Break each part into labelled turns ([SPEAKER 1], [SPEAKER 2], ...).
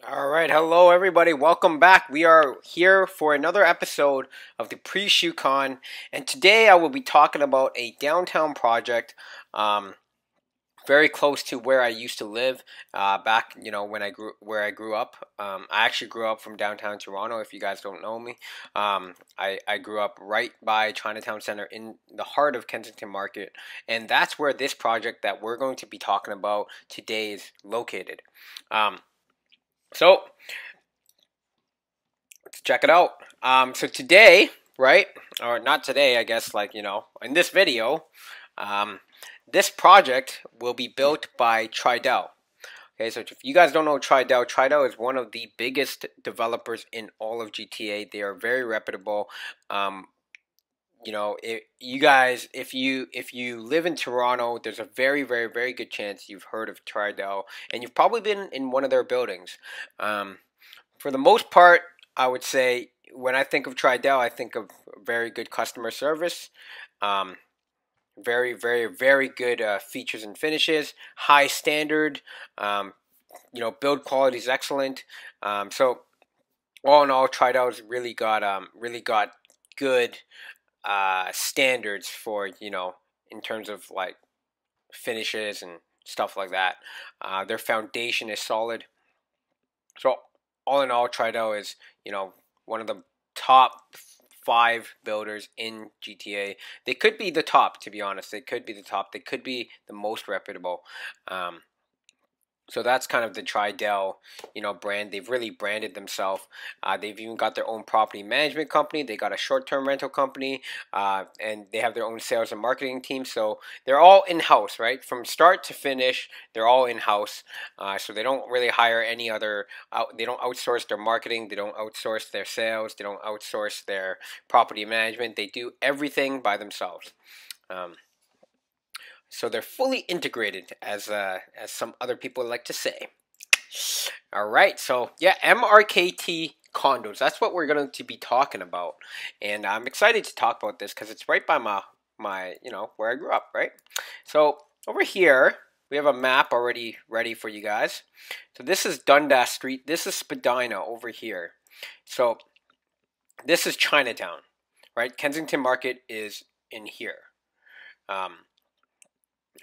[SPEAKER 1] All right, hello everybody. Welcome back. We are here for another episode of the Pre-Shoe Con, and today I will be talking about a downtown project, very close to where I used to live. Back, when I grew up. I actually grew up from downtown Toronto. If you guys don't know me, I grew up right by Chinatown Center in the heart of Kensington Market, and that's where this project that we're going to be talking about today is located. So let's check it out. So today, right, or not today, I guess, in this video, um, this project will be built by Tridel. Okay, so if you guys don't know Tridel, Tridel is one of the biggest developers in all of GTA. They are very reputable. Um, if you live in Toronto, there's a very, very, very good chance you've heard of Tridel, and you've probably been in one of their buildings. For the most part, I would say when I think of Tridel, I think of very good customer service, um, very, very, very good features and finishes, high standard. Um, build quality is excellent. So all in all, Tridel's really got good standards for in terms of like finishes and stuff like that. Their foundation is solid. So all in all, Tridel is one of the top five builders in GTA. They could be the top, to be honest. They could be the top. They could be the most reputable. Um, so that's kind of the Tridel, brand. They've really branded themselves. They've even got their own property management company. They got a short-term rental company, and they have their own sales and marketing team. So they're all in-house, right? From start to finish, they're all in-house. So they don't really hire any other. They don't outsource their marketing. They don't outsource their sales. They don't outsource their property management. They do everything by themselves. Um, so they're fully integrated, as some other people like to say. All right, so yeah, MRKT condos. That's what we're going to be talking about, and I'm excited to talk about this because it's right by my where I grew up, right? So over here we have a map already ready for you guys. So this is Dundas Street. This is Spadina over here. So this is Chinatown, right? Kensington Market is in here.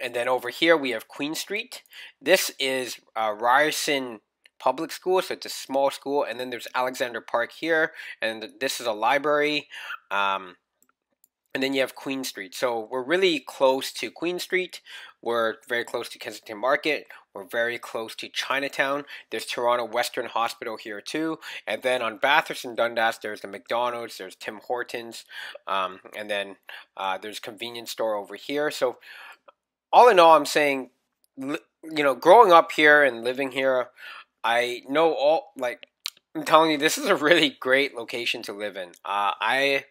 [SPEAKER 1] And then over here we have Queen Street. This is Ryerson Public School, so it's a small school. And then there's Alexander Park here, and this is a library. And then you have Queen Street. So we're really close to Queen Street. We're very close to Kensington Market. We're very close to Chinatown. There's Toronto Western Hospital here too. And then on Bathurst and Dundas, there's the McDonald's, there's Tim Hortons, and then there's a convenience store over here. So all in all, I'm saying, growing up here and living here, I know I'm telling you, this is a really great location to live in. I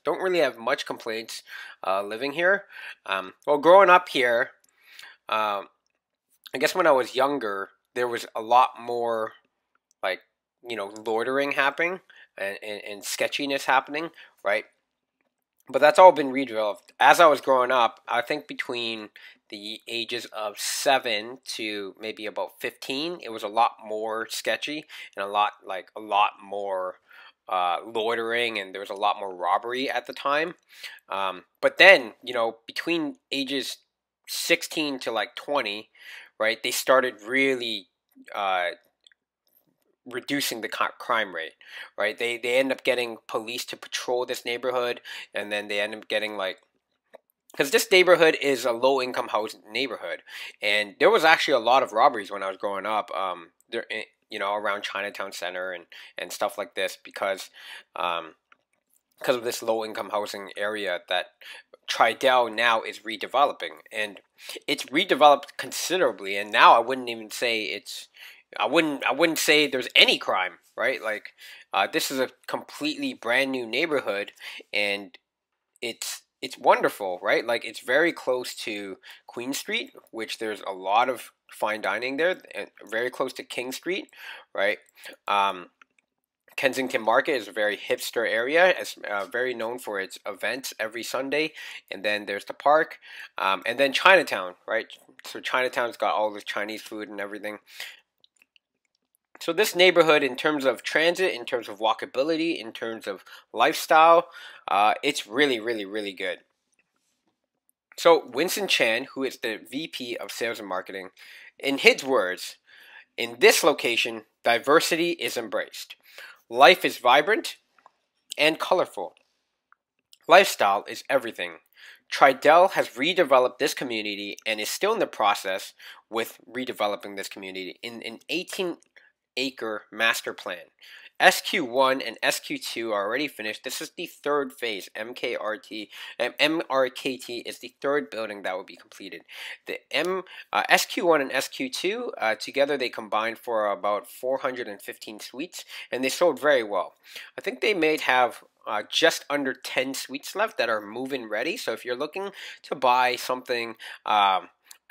[SPEAKER 1] don't really have much complaints living here. Well, growing up here, I guess when I was younger, there was a lot more like loitering happening and sketchiness happening, right? But that's all been redeveloped. As I was growing up, I think between the ages of 7 to maybe about 15, it was a lot more sketchy and a lot more loitering, and there was a lot more robbery at the time. But then, between ages 16 to like 20, right, they started really reducing the crime rate, right? They end up getting police to patrol this neighborhood, and then they end up getting because this neighborhood is a low income house neighborhood, and there was actually a lot of robberies when I was growing up. There, around Chinatown Center and stuff like this because of this low income housing area that Tridel now is redeveloping, and it's redeveloped considerably. And now I wouldn't say there's any crime, right? This is a completely brand new neighborhood, and it's wonderful, right? Like, it's very close to Queen Street, which there's a lot of fine dining there, and very close to King Street, right? Kensington Market is a very hipster area. It's very known for its events every Sunday. And then there's the park. And then Chinatown, right? So Chinatown's got all the Chinese food and everything. So this neighborhood, in terms of transit, in terms of walkability, in terms of lifestyle, it's really, really, really good. So Winston Chan, who is the VP of Sales and Marketing, in his words, in this location, diversity is embraced. Life is vibrant and colorful. Lifestyle is everything. Tridel has redeveloped this community and is still in the process with redeveloping this community in an 18-acre master plan. SQ1 and SQ2 are already finished. This is the third phase. MRKT is the third building that will be completed. The SQ1 and SQ2 together they combined for about 415 suites, and they sold very well. I think they may have just under 10 suites left that are move-in ready. So if you're looking to buy something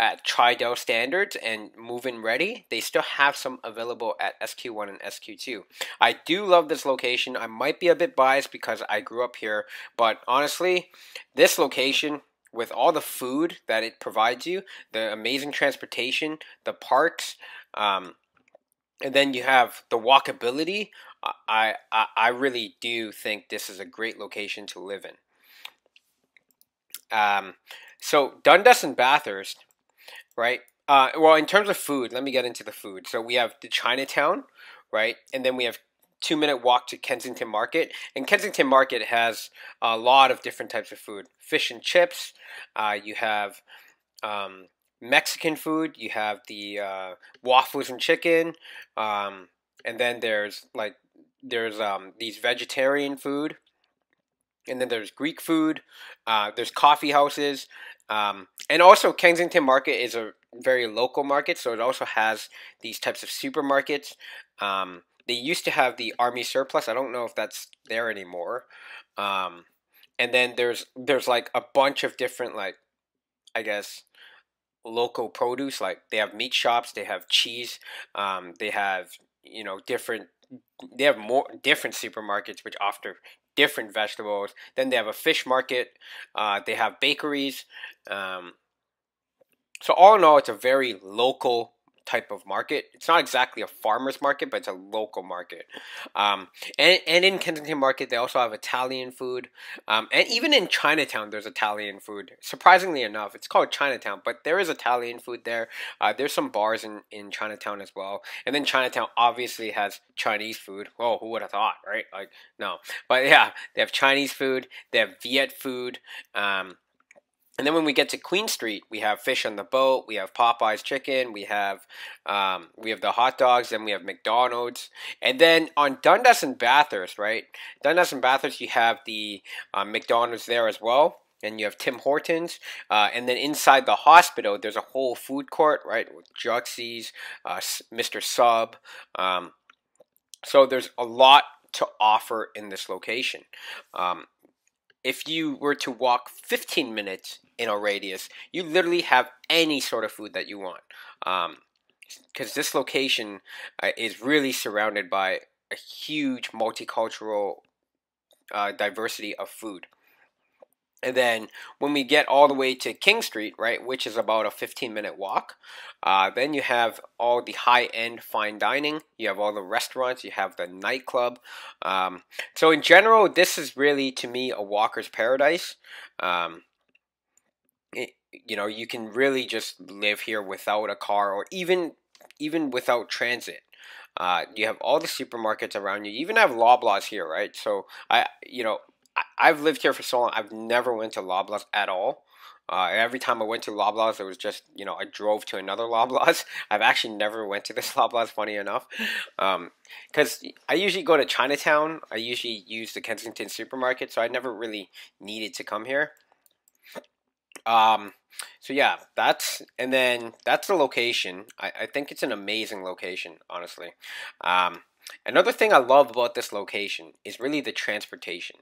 [SPEAKER 1] at Tridel standards and move-in ready, they still have some available at SQ1 and SQ2. I do love this location. I might be a bit biased because I grew up here, but honestly, this location, with all the food that it provides you, the amazing transportation, the parks, and then you have the walkability, I really do think this is a great location to live in. So Dundas and Bathurst, right? Well, in terms of food, let me get into the food. So we have the Chinatown, right? And then we have 2-minute walk to Kensington Market. And Kensington Market has a lot of different types of food. Fish and chips. You have Mexican food. You have the waffles and chicken. And then there's these vegetarian food. And then there's Greek food. There's coffee houses. And also Kensington Market is a very local market, so it also has these types of supermarkets. They used to have the Army Surplus. I don't know if that's there anymore. And then there's like a bunch of different, like, I guess, local produce. Like they have meat shops, they have cheese, they have different. They have more different supermarkets which offer different vegetables. Then they have a fish market. They have bakeries. So all in all, it's a very local type of market. It's not exactly a farmer's market, but it's a local market. And in Kensington Market, they also have Italian food. And even in Chinatown, there's Italian food. Surprisingly enough, it's called Chinatown, but there is Italian food there. There's some bars in Chinatown as well. And then Chinatown obviously has Chinese food. Oh, who would have thought, right? Like, no. But yeah, they have Chinese food. They have Viet food. And then when we get to Queen Street, we have Fish on the Boat, we have Popeye's Chicken, we have the hot dogs, then we have McDonald's. And then on Dundas and Bathurst, right? Dundas and Bathurst, you have the McDonald's there as well. And you have Tim Hortons. And then inside the hospital, there's a whole food court, right? With Juxie's, Mr. Sub. So there's a lot to offer in this location. If you were to walk 15 minutes in a radius, you literally have any sort of food that you want. Because this location is really surrounded by a huge multicultural diversity of food. And then when we get all the way to King Street, right, which is about a 15-minute walk, then you have all the high-end fine dining. You have all the restaurants. You have the nightclub. So in general, this is really, to me, a walker's paradise. You can really just live here without a car or even without transit. You have all the supermarkets around you. You even have Loblaws here, right? So I've lived here for so long. I've never went to Loblaws at all. Every time I went to Loblaws, it was just, I drove to another Loblaws. I've actually never went to this Loblaws, funny enough. Because I usually go to Chinatown. I usually use the Kensington supermarket, so I never really needed to come here. So yeah, that's the location. I think it's an amazing location, honestly. Another thing I love about this location is really the transportation.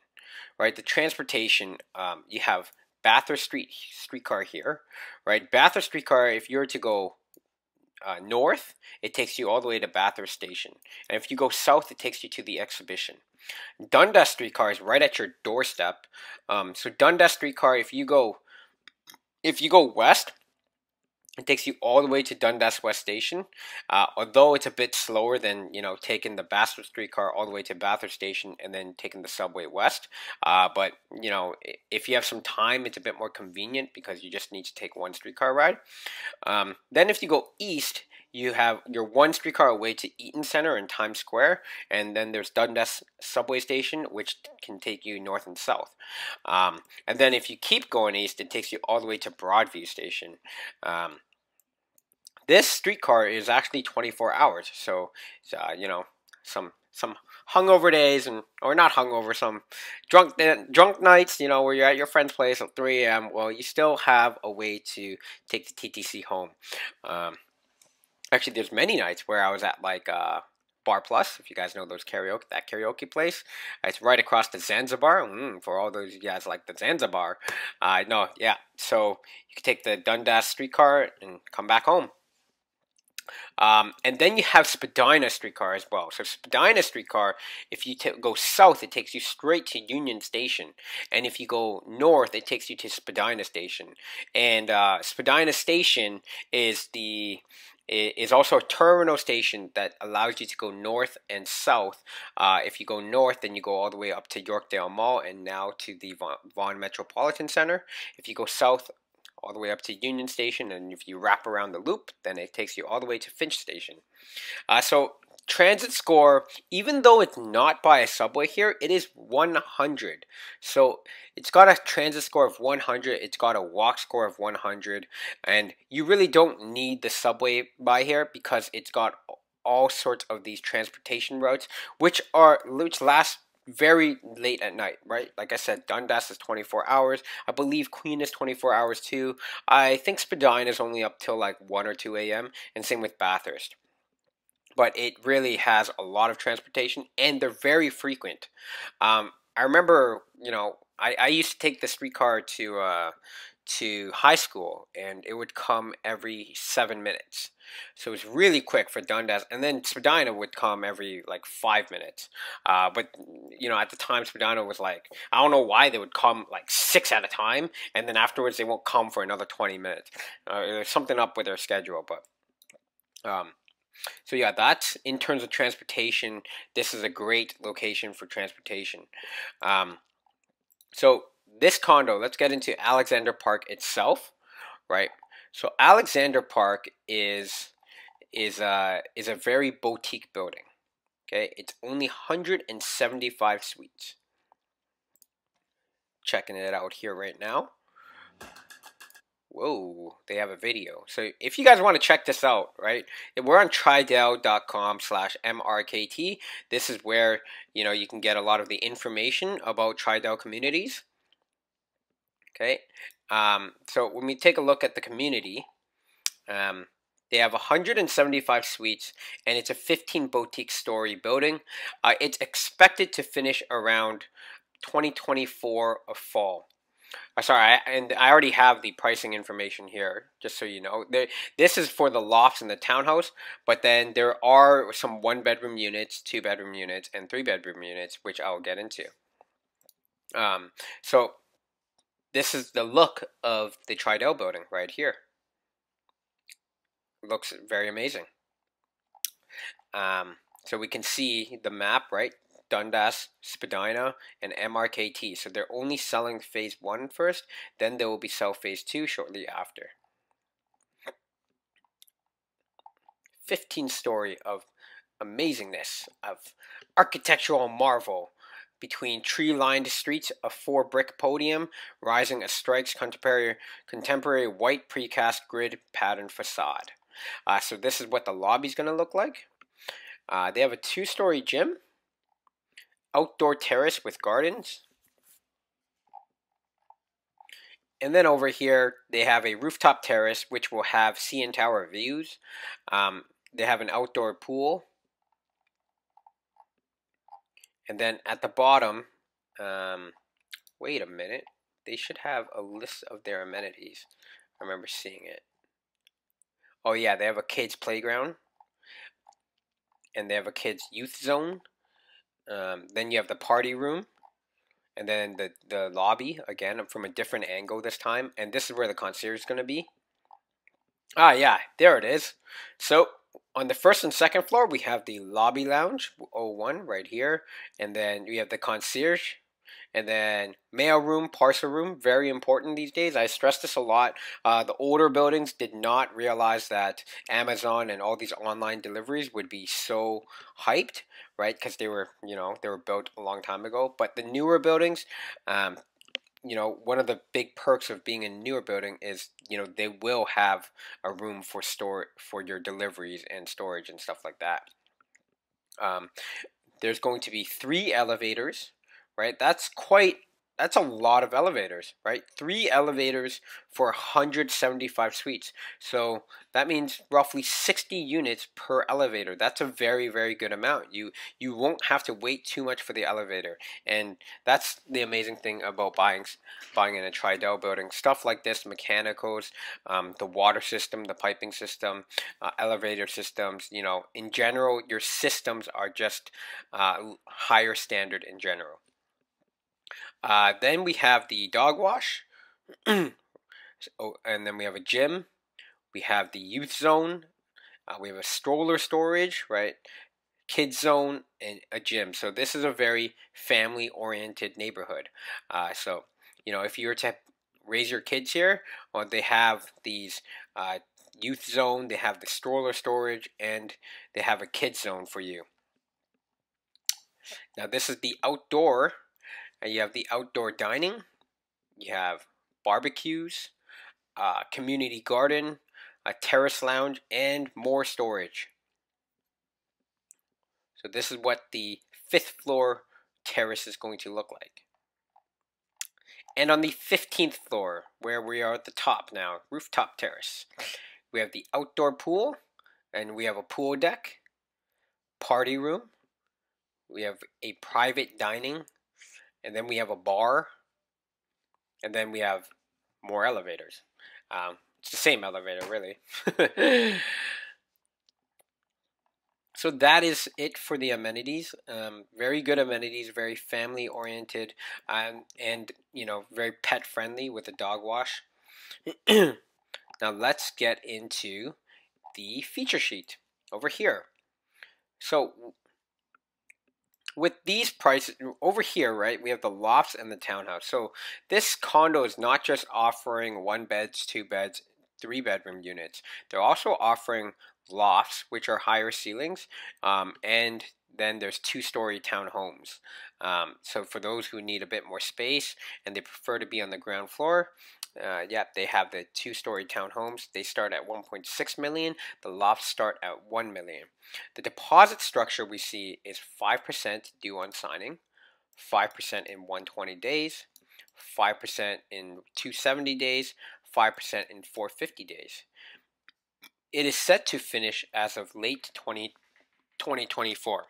[SPEAKER 1] Right, the transportation, you have Bathurst streetcar here, right? Bathurst streetcar, if you were to go north, it takes you all the way to Bathurst Station. And if you go south, it takes you to the exhibition. Dundas streetcar is right at your doorstep. So Dundas streetcar, if you go west, It takes you all the way to Dundas West Station, although it's a bit slower than taking the Bathurst streetcar all the way to Bathurst Station and then taking the subway west. But if you have some time, it's a bit more convenient because you just need to take one streetcar ride. Then if you go east, you have your one streetcar away to Eaton Center and Times Square, and then there's Dundas subway station, which can take you north and south. And then if you keep going east, it takes you all the way to Broadview Station. This streetcar is actually 24 hours, so some hungover days or not hungover, some drunk nights, where you're at your friend's place at 3 a.m. Well, you still have a way to take the TTC home. Actually, there's many nights where I was at like Bar Plus, if you guys know that karaoke place. It's right across the Zanzibar. For all those guys like the Zanzibar, no, yeah. So you can take the Dundas streetcar and come back home. And then you have Spadina streetcar as well. So Spadina streetcar, if you go south, it takes you straight to Union Station, and if you go north, it takes you to Spadina Station. And Spadina Station is also a terminal station that allows you to go north and south. If you go north, then you go all the way up to Yorkdale Mall and now to the Vaughan Metropolitan Center. If you go south, all the way up to Union Station, and if you wrap around the loop, then it takes you all the way to Finch Station. So transit score, even though it's not by a subway here, it is 100. So it's got a transit score of 100, it's got a walk score of 100, and you really don't need the subway by here because it's got all sorts of these transportation routes, which last very late at night, right? Like I said, Dundas is 24 hours. I believe Queen is 24 hours too. I think Spadina is only up till like 1 or 2 a.m. and same with Bathurst. But it really has a lot of transportation and they're very frequent. I remember, I used to take the streetcar to high school, and it would come every 7 minutes. So it was really quick for Dundas, and then Spadina would come every like 5 minutes. But at the time, Spadina was like, I don't know why they would come like 6 at a time, and then afterwards they won't come for another 20 minutes. There's something up with their schedule, but so yeah, that's in terms of transportation. This is a great location for transportation. So this condo, let's get into Alexander Park itself, right? So Alexander Park is a very boutique building. Okay, it's only 175 suites. Checking it out here right now. Whoa, they have a video. So if you guys want to check this out, right, we're on tridel.com/MRKT. This is where, you can get a lot of the information about Tridel communities. Okay, so when we take a look at the community, they have 175 suites, and it's a 15 boutique story building. It's expected to finish around 2024 of fall. Sorry, I already have the pricing information here, just so you know. This is for the lofts and the townhouse, but then there are some 1-bedroom units, 2-bedroom units, and 3-bedroom units, which I'll get into. So this is the look of the Tridel building right here. Looks very amazing. So we can see the map, right? Dundas, Spadina, and MRKT. So they're only selling phase 1 first, then they will be sell phase 2 shortly after. 15-story of amazingness, of architectural marvel, between tree-lined streets, a 4-brick podium, rising a strikes contemporary white precast grid pattern facade. So this is what the lobby's going to look like. They have a 2-story gym, outdoor terrace with gardens. And then over here, they have a rooftop terrace, which will have CN Tower views. They have an outdoor pool. And then at the bottom, wait a minute, they should have a list of their amenities. I remember seeing it. Oh yeah, they have a kids playground. And they have a kids youth zone. Then you have the party room. And then the lobby, again, from a different angle this time. And this is where the concierge is going to be. Ah, yeah, there it is. So on the first and second floor, we have the lobby lounge, O1 right here, and then we have the concierge, and then mail room, parcel room, very important these days. I stress this a lot. The older buildings did not realize that Amazon and all these online deliveries would be so hyped, right? Because they were, they were built a long time ago. But the newer buildings, um, one of the big perks of being in a newer building is, they will have a room for store for your deliveries and storage and stuff like that. Um, there's going to be 3 elevators, right? That's a lot of elevators, right? 3 elevators for 175 suites. So that means roughly 60 units per elevator. That's a very, very good amount. You won't have to wait too much for the elevator. And that's the amazing thing about buying in a Tridel building. Stuff like this, mechanicals, the water system, the piping system, elevator systems, in general, your systems are just higher standard in general. Then we have the dog wash. And then we have a gym. We have the youth zone. We have a stroller storage, right? Kids zone and a gym. So this is a very family oriented neighborhood. So, if you were to raise your kids here, they have these youth zone, they have the stroller storage, and they have a kids zone for you. Now this is the outdoor. You have the outdoor dining. You have barbecues, community garden, a terrace lounge, and more storage. So this is what the 5th floor terrace is going to look like. And on the 15th floor, where we are at the top now, rooftop terrace, we have the outdoor pool, and we have a pool deck, party room, we have a private dining, and then we have a bar, and then we have more elevators. It's the same elevator, really. So that is it for the amenities. Very good amenities, very family oriented, and very pet friendly with a dog wash. Now let's get into the feature sheet over here. So with these prices over here, right, we have the lofts and the townhouse. So this condo is not just offering 1 beds, 2 beds, 3 bedroom units. They're also offering lofts, which are higher ceilings, and then there's 2-story townhomes. So for those who need a bit more space and they prefer to be on the ground floor, they have the 2-story townhomes. They start at 1.6 million. The lofts start at 1 million. The deposit structure we see is 5% due on signing, 5% in 120 days, 5% in 270 days, 5% in 450 days. It is set to finish as of late 2024.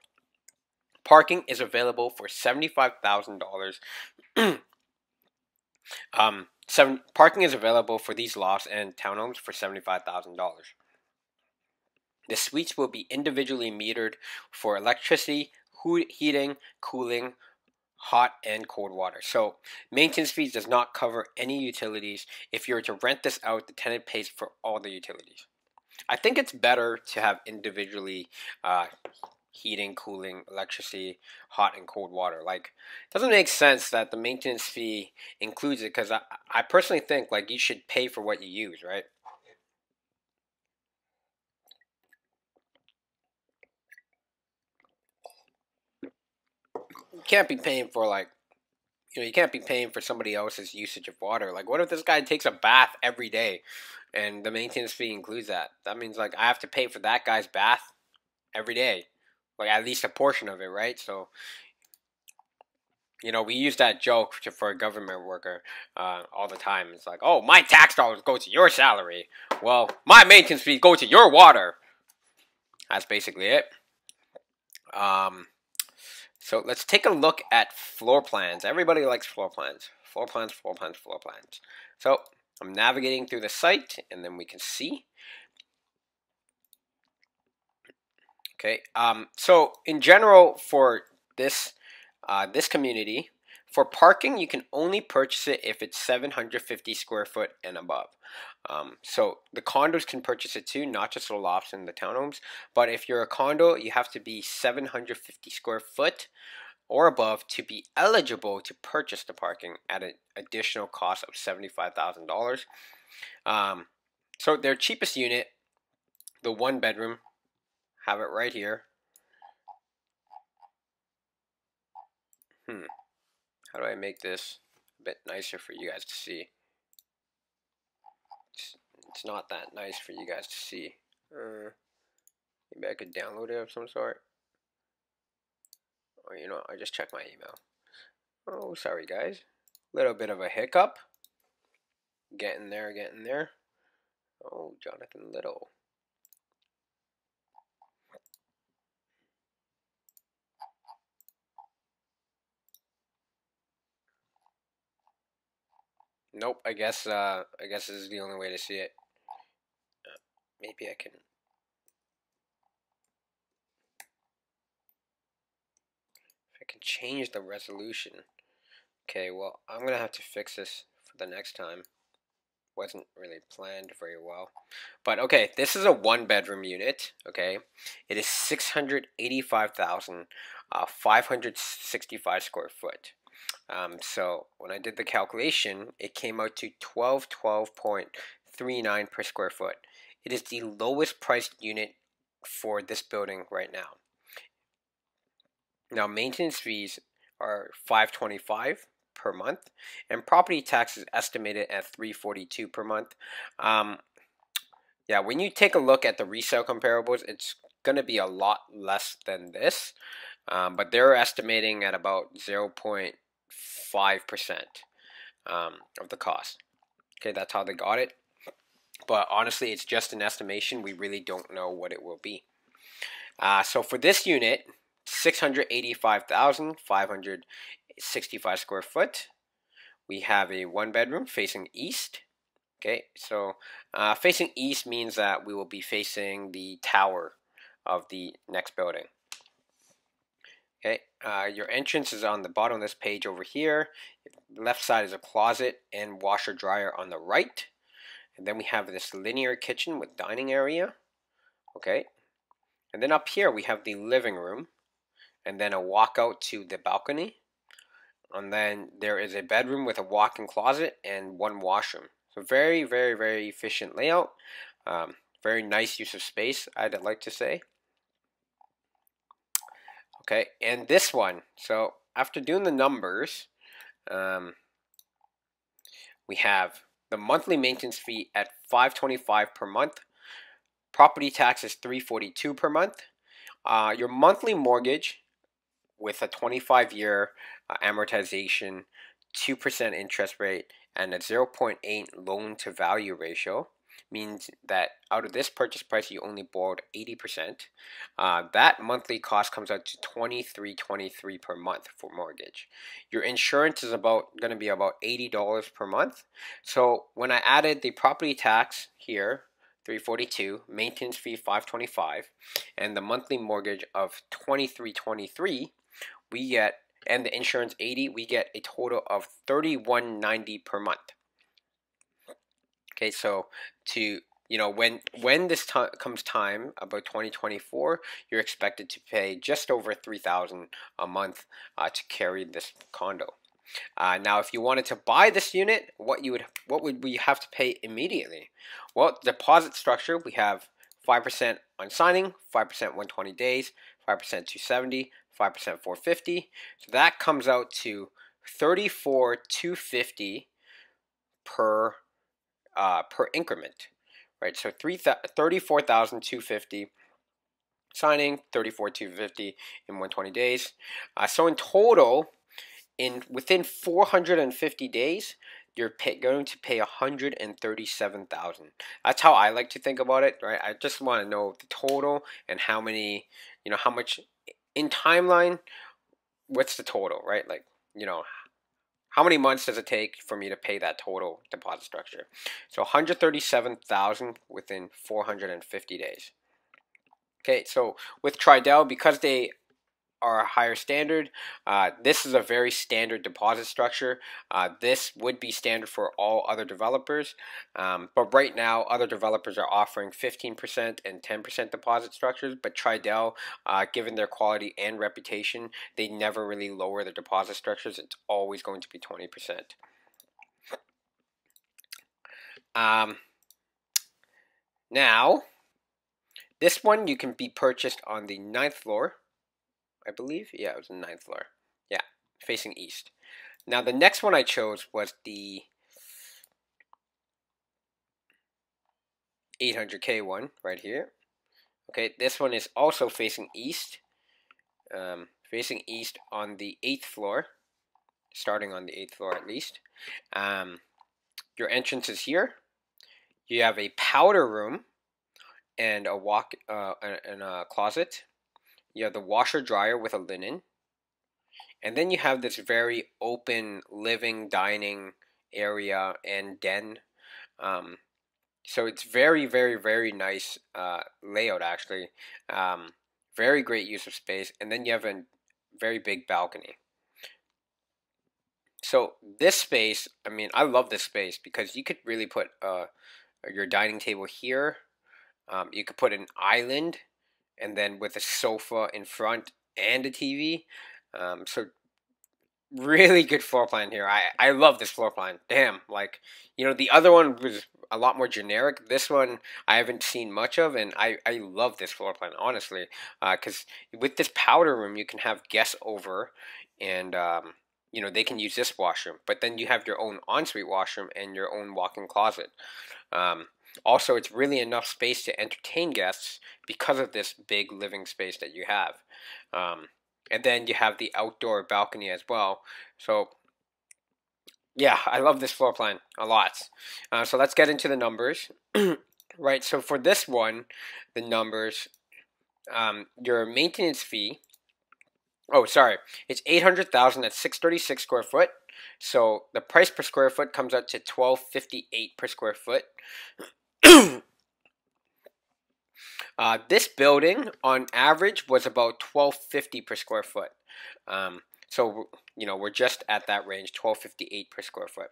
[SPEAKER 1] Parking is available for $75,000. Parking is available for these lofts and townhomes for $75,000. The suites will be individually metered for electricity, heating, cooling, hot and cold water. So maintenance fees does not cover any utilities. If you were to rent this out, the tenant pays for all the utilities. I think it's better to have individually heating, cooling, electricity, hot and cold water. Like, it doesn't make sense that the maintenance fee includes it, because I personally think like you should pay for what you use, right? You can't be paying for you can't be paying for somebody else's usage of water. Like, what if this guy takes a bath every day and the maintenance fee includes that? That means like I have to pay for that guy's bath every day, like at least a portion of it, right? So we use that joke for a government worker all the time. It's like, oh, my tax dollars go to your salary. Well, my maintenance fees go to your water. That's basically it. So let's take a look at floor plans. Everybody likes floor plans. Floor plans, floor plans, floor plans. So I'm navigating through the site, and then we can see. Okay. So in general, for this community, for parking, you can only purchase it if it's 750 square foot and above. So the condos can purchase it too, not just the lofts and the townhomes. But if you're a condo, you have to be 750 square foot or above to be eligible to purchase the parking at an additional cost of $75,000. So their cheapest unit, the one bedroom, have it right here. How do I make this a bit nicer for you guys to see? It's not that nice for you guys to see. Maybe I could download it of some sort. Or, you know, I just checked my email. Oh, sorry guys. Little bit of a hiccup. Getting there, getting there. Oh, Jonathan Little. Nope, I guess this is the only way to see it. Maybe I can. If I can change the resolution. Okay, well, I'm gonna have to fix this for the next time. Wasn't really planned very well. But okay, this is a one bedroom unit. Okay, it is 685,565 square foot. So when I did the calculation, it came out to 1212.39 per square foot. It is the lowest priced unit for this building right now. Now maintenance fees are $525 per month, and property tax is estimated at $342 per month. Yeah, when you take a look at the resale comparables, it's going to be a lot less than this, but they're estimating at about 0.5% of the cost. Okay, that's how they got it. But honestly, it's just an estimation. We really don't know what it will be. So for this unit, 685,565 square foot. We have a one bedroom facing east. Okay, so facing east means that we will be facing the tower of the next building. Okay, your entrance is on the bottom of this page over here. Left side is a closet and washer dryer on the right. And then we have this linear kitchen with dining area. Okay, and then up here we have the living room, and then a walkout to the balcony. And then there is a bedroom with a walk-in closet and one washroom. So very, very, very efficient layout. Very nice use of space, I'd like to say. Okay, and this one. So after doing the numbers, we have the monthly maintenance fee at $525 per month. Property tax is $342 per month. Your monthly mortgage with a 25-year amortization, 2% interest rate, and a 0.8 loan to value ratio means that out of this purchase price you only borrowed 80%. That monthly cost comes out to $23.23 per month for mortgage. Your insurance is going to be about $80 per month. So when I added the property tax here, $342, maintenance fee $525, and the monthly mortgage of $23.23, we get, and the insurance $80, we get a total of $31.90 per month. Okay, so to when this comes time about 2024, you're expected to pay just over $3,000 a month to carry this condo. Now, if you wanted to buy this unit, what would we have to pay immediately? Well, deposit structure, we have 5% on signing, 5% 120 days, 5% 270, 5% 450. So that comes out to $34,250 per increment, right? So $34,250 signing, $34,250 in 120 days. So in total, within 450 days, you're going to pay $137,000. That's how I like to think about it, right? I just want to know the total and how much in timeline. What's the total, right? Like, how many months does it take for me to pay that total deposit structure? So $137,000 within 450 days. Okay, so with Tridel, because they are a higher standard. This is a very standard deposit structure. This would be standard for all other developers, but right now other developers are offering 15% and 10% deposit structures, but Tridel, given their quality and reputation, they never really lower the deposit structures. It's always going to be 20%. Now, this one you can be purchased on the 9th floor, I believe. Yeah, it was the 9th floor. Yeah, facing east. Now, the next one I chose was the 800K one right here. Okay, this one is also facing east. Facing east on the 8th floor, starting on the 8th floor at least. Your entrance is here. You have a powder room and a and a closet. You have the washer dryer with a linen, and then you have this very open living, dining area and den. So it's very, very, very nice layout actually. Very great use of space, and then you have a very big balcony. So this space, I mean, I love this space because you could really put your dining table here. You could put an island, and then with a sofa in front and a TV. So really good floor plan here. I love this floor plan. Damn, like, you know, the other one was a lot more generic. This one I haven't seen much of, and I love this floor plan, honestly. Because with this powder room, you can have guests over, and you know, they can use this washroom. But then you have your own ensuite washroom and your own walk-in closet. Also, it's really enough space to entertain guests because of this big living space that you have. And then you have the outdoor balcony as well. So, yeah, I love this floor plan a lot. So let's get into the numbers. Right, so for this one, the numbers, your maintenance fee, oh, sorry, it's 800,000 at 636 square foot. So the price per square foot comes out to $12.58 per square foot. This building, on average, was about $12.50 per square foot. So, you know, we're just at that range, $12.58 per square foot.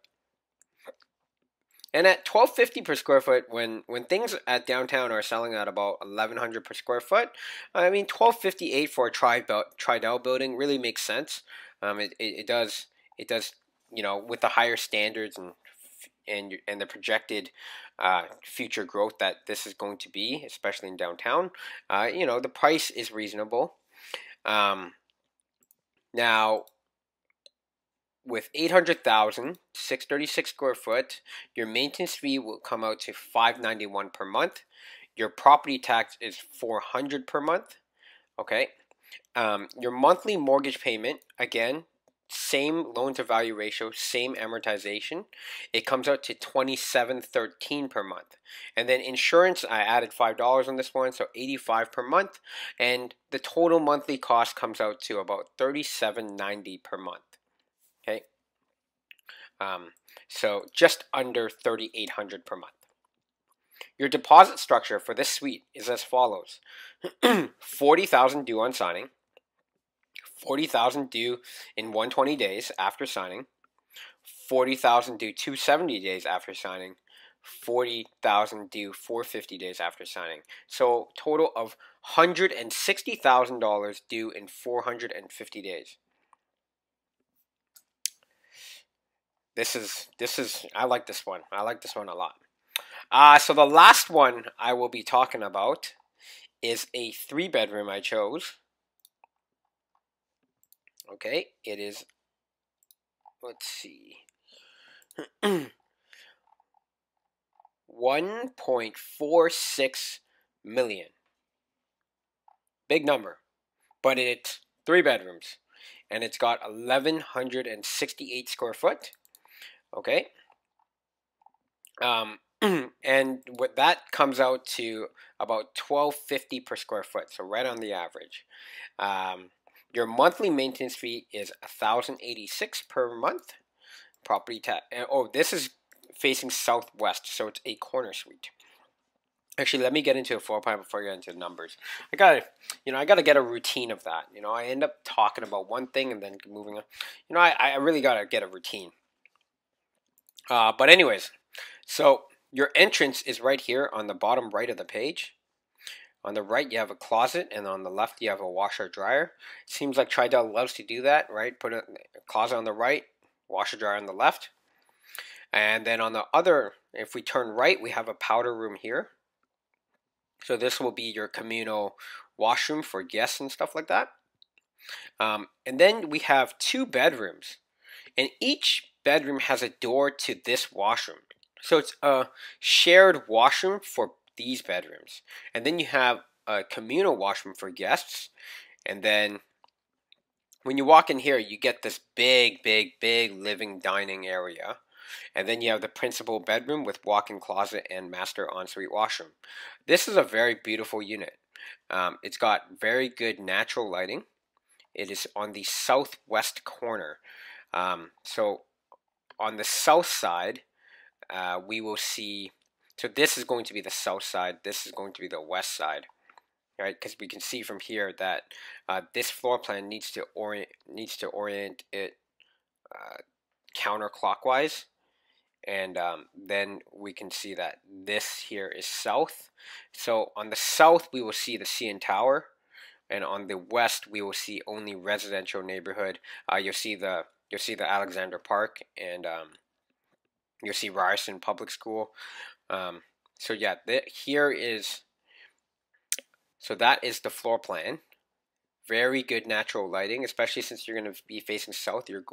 [SPEAKER 1] And at $12.50 per square foot, when things at downtown are selling at about $1,100 per square foot, I mean, $12.58 for a Tridel building really makes sense. It does, you know, with the higher standards and the projected future growth that this is going to be, especially in downtown, you know, the price is reasonable. Now, with 800,000, 636 square foot, your maintenance fee will come out to $591 per month. Your property tax is $400 per month. Okay. Your monthly mortgage payment, again, same loan to value ratio, same amortization. It comes out to $27.13 per month. And then insurance, I added $5 on this one, so $85 per month. And the total monthly cost comes out to about $37.90 per month. Okay. So just under $3,800 per month. Your deposit structure for this suite is as follows: $40,000 due on signing, $40,000 due in 120 days after signing, $40,000 due 270 days after signing, $40,000 due 450 days after signing. So total of $160,000 due in 450 days. This is I like this one. I like this one a lot. So the last one I will be talking about is a 3-bedroom I chose. Okay, it is, let's see, 1.46 million. Big number, but it's 3 bedrooms, and it's got 1,168 square foot. Okay. And what that comes out to about $12.50 per square foot, so right on the average. Your monthly maintenance fee is $1,086 per month. Property tax. Oh, this is facing southwest, so it's a corner suite. Actually, let me get into a floor plan before I get into the numbers. I gotta get a routine of that. I end up talking about one thing and then moving on. I really gotta get a routine. But anyways, so your entrance is right here on the bottom right of the page. On the right, you have a closet, and on the left, you have a washer dryer. Seems like Tridel loves to do that, right? Put a closet on the right, washer dryer on the left. And then on the other, if we turn right, we have a powder room here. So this will be your communal washroom for guests and stuff like that. And then we have 2 bedrooms, and each bedroom has a door to this washroom. So it's a shared washroom for these bedrooms. And then you have a communal washroom for guests. And then when you walk in here, you get this big, big, big living dining area. And then you have the principal bedroom with walk-in closet and master ensuite washroom. This is a very beautiful unit. It's got very good natural lighting. It is on the southwest corner. So on the south side, we will see, so this is going to be the south side, this is going to be the west side, right? Because we can see from here that this floor plan needs to orient it counterclockwise, and then we can see that this here is south. So on the south, we will see the CN Tower, and on the west, we will see only residential neighborhood. You'll see the Alexander Park, and you'll see Ryerson Public School. So yeah, so that is the floor plan. Very good natural lighting, especially since you're going to be facing south. You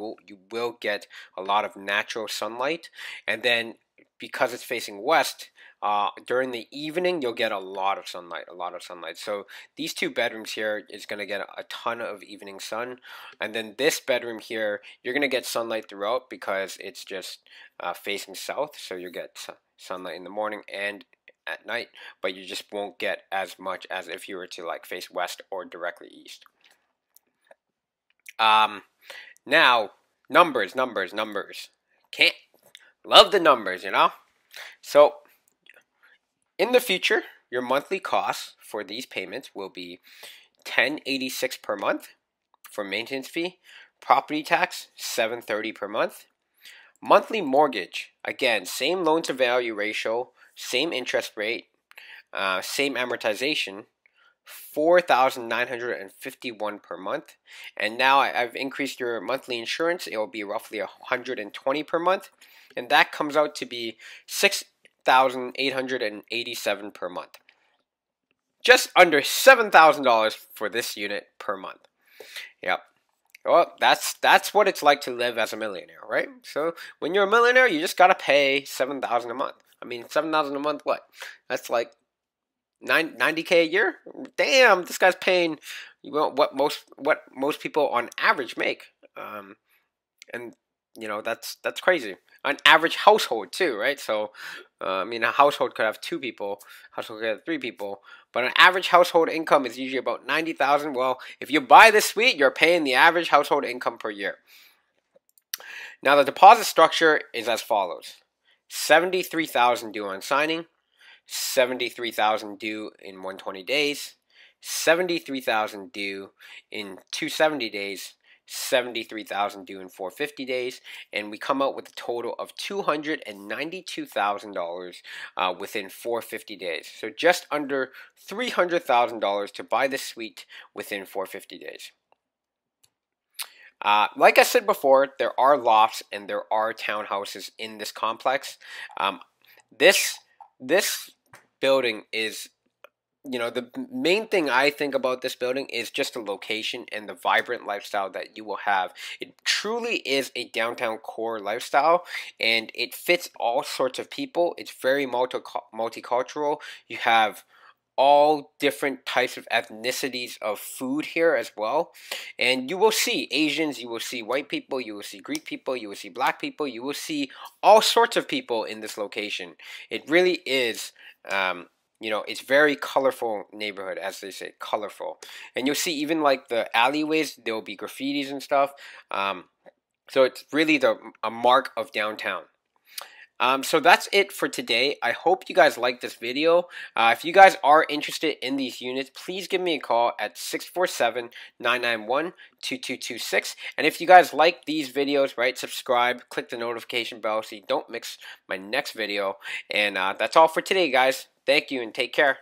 [SPEAKER 1] will get a lot of natural sunlight, and then because it's facing west, during the evening you'll get a lot of sunlight. So these 2 bedrooms here is going to get a ton of evening sun, and then this bedroom here you're going to get sunlight throughout because it's just facing south. So you get sunlight in the morning and at night, but you just won't get as much as if you were to like face west or directly east. Now numbers. Can't love the numbers, So in the future, your monthly costs for these payments will be $10.86 per month for maintenance fee, property tax $7.30 per month, monthly mortgage, again same loan to value ratio, same interest rate, same amortization, $4,951 per month. And now I've increased your monthly insurance. It will be roughly $120 per month, and that comes out to be $6,887 per month. Just under $7,000 for this unit per month. Yep. Well, that's what it's like to live as a millionaire, right? So when you're a millionaire, you just gotta pay $7,000 a month. I mean, $7,000 a month. What? That's like $90K a year. Damn, this guy's paying what most people on average make. And that's crazy. An average household too, right? So, I mean, a household could have 2 people, household could have 3 people, but an average household income is usually about $90,000. Well, if you buy this suite, you're paying the average household income per year. Now, the deposit structure is as follows: $73,000 due on signing, $73,000 due in 120 days, $73,000 due in 270 days, $73,000 due in 450 days, and we come out with a total of $292,000 within 450 days. So just under $300,000 to buy this suite within 450 days. Like I said before, there are lofts and there are townhouses in this complex. This building is, the main thing I think about this building is just the location and the vibrant lifestyle that you will have. It truly is a downtown core lifestyle, and it fits all sorts of people. It's very multicultural. You have all different types of ethnicities of food here as well, and you will see Asians, you will see white people, you will see Greek people, you will see black people, you will see all sorts of people in this location. It really is it's very colorful neighborhood, as they say, colorful. And you'll see even like the alleyways, there will be graffitis and stuff. So it's really a mark of downtown. So that's it for today. I hope you guys liked this video. If you guys are interested in these units, please give me a call at 647-991-2226. And if you guys like these videos, right, subscribe, click the notification bell so you don't miss my next video. And that's all for today, guys. Thank you and take care.